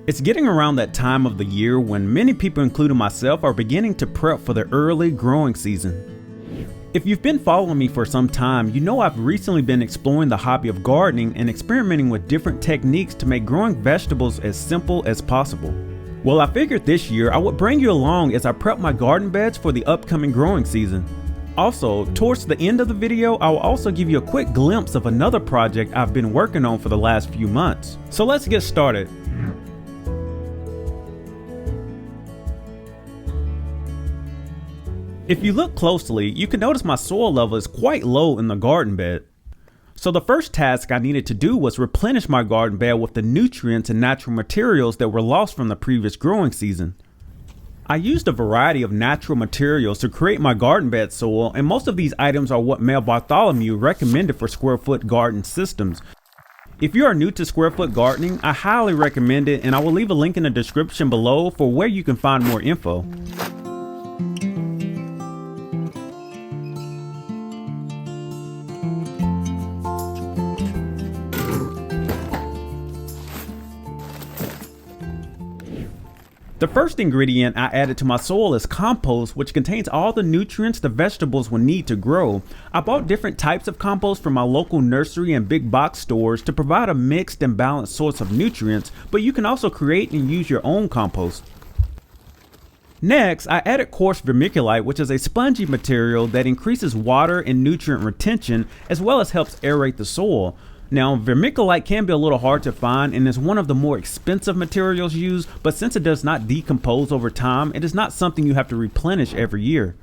It's getting around that time of the year when many people, including myself, are beginning to prep for the early growing season. If you've been following me for some time, you know I've recently been exploring the hobby of gardening and experimenting with different techniques to make growing vegetables as simple as possible. Well, I figured this year I would bring you along as I prep my garden beds for the upcoming growing season. Also, towards the end of the video, I will also give you a quick glimpse of another project I've been working on for the last few months. So let's get started. If you look closely, you can notice my soil level is quite low in the garden bed. So the first task I needed to do was replenish my garden bed with the nutrients and natural materials that were lost from the previous growing season. I used a variety of natural materials to create my garden bed soil, and most of these items are what Mel Bartholomew recommended for square foot garden systems. If you are new to square foot gardening, I highly recommend it, and I will leave a link in the description below for where you can find more info. The first ingredient I added to my soil is compost, which contains all the nutrients the vegetables will need to grow. I bought different types of compost from my local nursery and big box stores to provide a mixed and balanced source of nutrients, but you can also create and use your own compost. Next, I added coarse vermiculite, which is a spongy material that increases water and nutrient retention as well as helps aerate the soil. Now, vermiculite can be a little hard to find and is one of the more expensive materials used, but since it does not decompose over time, it is not something you have to replenish every year.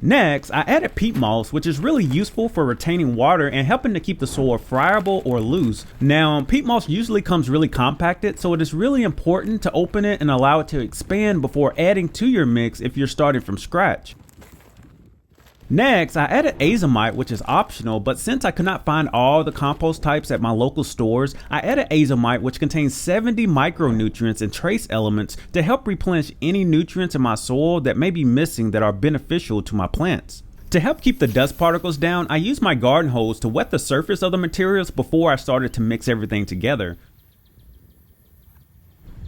Next, I added peat moss, which is really useful for retaining water and helping to keep the soil friable or loose. Now, peat moss usually comes really compacted, so it is really important to open it and allow it to expand before adding to your mix if you're starting from scratch. Next, I added azomite, which is optional, but since I could not find all the compost types at my local stores, I added azomite, which contains 70 micronutrients and trace elements to help replenish any nutrients in my soil that may be missing that are beneficial to my plants. To help keep the dust particles down, I used my garden hose to wet the surface of the materials before I started to mix everything together.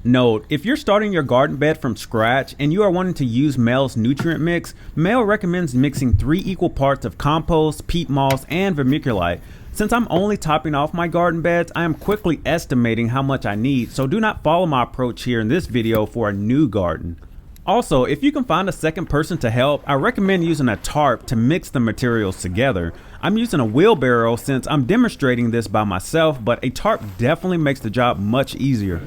Note, if you're starting your garden bed from scratch and you are wanting to use Mel's nutrient mix, Mel recommends mixing 3 equal parts of compost, peat moss, and vermiculite. Since I'm only topping off my garden beds, I am quickly estimating how much I need, so do not follow my approach here in this video for a new garden. Also, if you can find a second person to help, I recommend using a tarp to mix the materials together. I'm using a wheelbarrow since I'm demonstrating this by myself, but a tarp definitely makes the job much easier.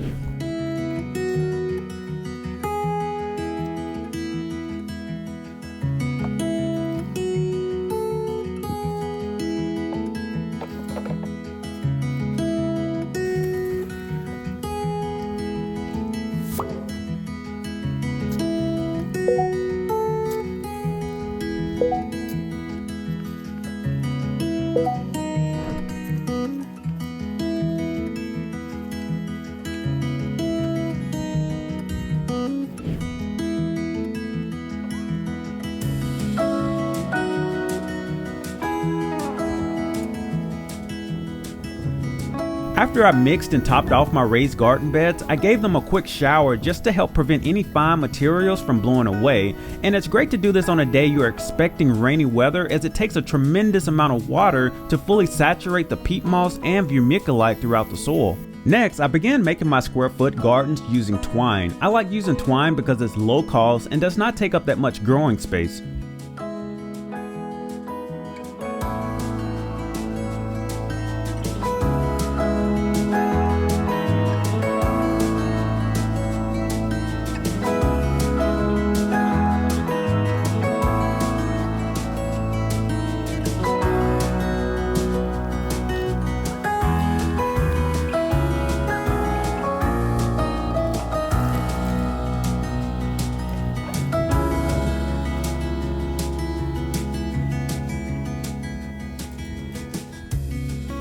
After I mixed and topped off my raised garden beds, I gave them a quick shower just to help prevent any fine materials from blowing away, and it's great to do this on a day you are expecting rainy weather as it takes a tremendous amount of water to fully saturate the peat moss and vermiculite throughout the soil. Next, I began making my square foot gardens using twine. I like using twine because it's low cost and does not take up that much growing space.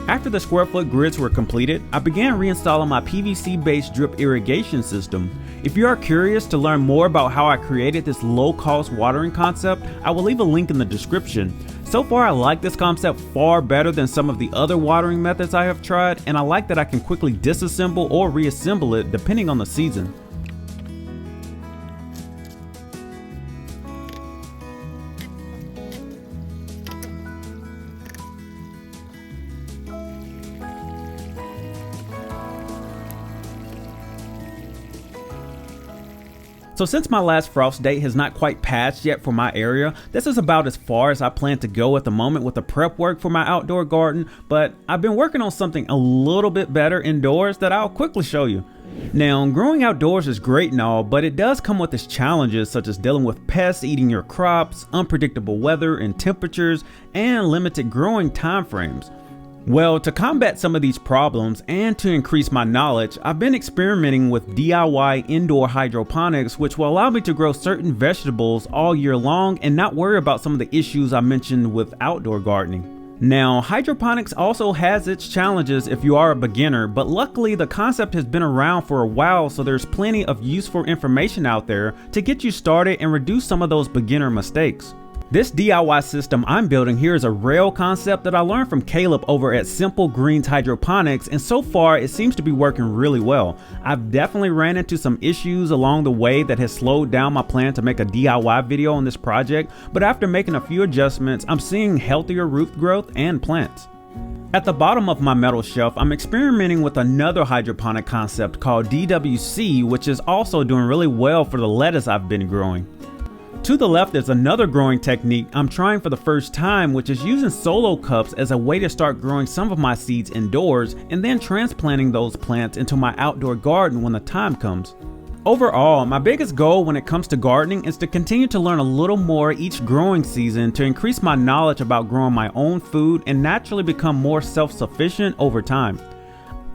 After the square foot grids were completed, I began reinstalling my PVC-based drip irrigation system. If you are curious to learn more about how I created this low-cost watering concept, I will leave a link in the description. So far I like this concept far better than some of the other watering methods I have tried, and I like that I can quickly disassemble or reassemble it depending on the season. So since my last frost date has not quite passed yet for my area, this is about as far as I plan to go at the moment with the prep work for my outdoor garden, but I've been working on something a little bit better indoors that I'll quickly show you. Now, growing outdoors is great and all, but it does come with its challenges such as dealing with pests eating your crops, unpredictable weather and temperatures, and limited growing time frames. Well, to combat some of these problems and to increase my knowledge, I've been experimenting with DIY indoor hydroponics, which will allow me to grow certain vegetables all year long and not worry about some of the issues I mentioned with outdoor gardening. Now, hydroponics also has its challenges if you are a beginner, but luckily the concept has been around for a while, so there's plenty of useful information out there to get you started and reduce some of those beginner mistakes. This DIY system I'm building here is a rail concept that I learned from Caleb over at Simple Greens Hydroponics, and so far it seems to be working really well. I've definitely ran into some issues along the way that has slowed down my plan to make a DIY video on this project, but after making a few adjustments, I'm seeing healthier root growth and plants. At the bottom of my metal shelf, I'm experimenting with another hydroponic concept called DWC, which is also doing really well for the lettuce I've been growing. To the left is another growing technique I'm trying for the first time, which is using solo cups as a way to start growing some of my seeds indoors and then transplanting those plants into my outdoor garden when the time comes. Overall, my biggest goal when it comes to gardening is to continue to learn a little more each growing season to increase my knowledge about growing my own food and naturally become more self-sufficient over time.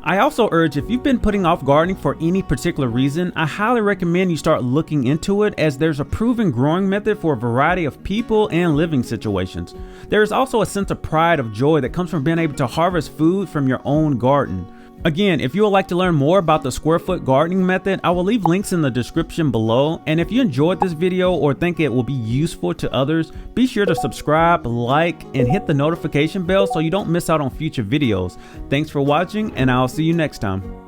I also urge, if you've been putting off gardening for any particular reason, I highly recommend you start looking into it, as there's a proven growing method for a variety of people and living situations. There is also a sense of pride of joy that comes from being able to harvest food from your own garden. Again, if you would like to learn more about the square foot gardening method, I will leave links in the description below. And if you enjoyed this video or think it will be useful to others, be sure to subscribe, like, and hit the notification bell so you don't miss out on future videos. Thanks for watching, and I'll see you next time.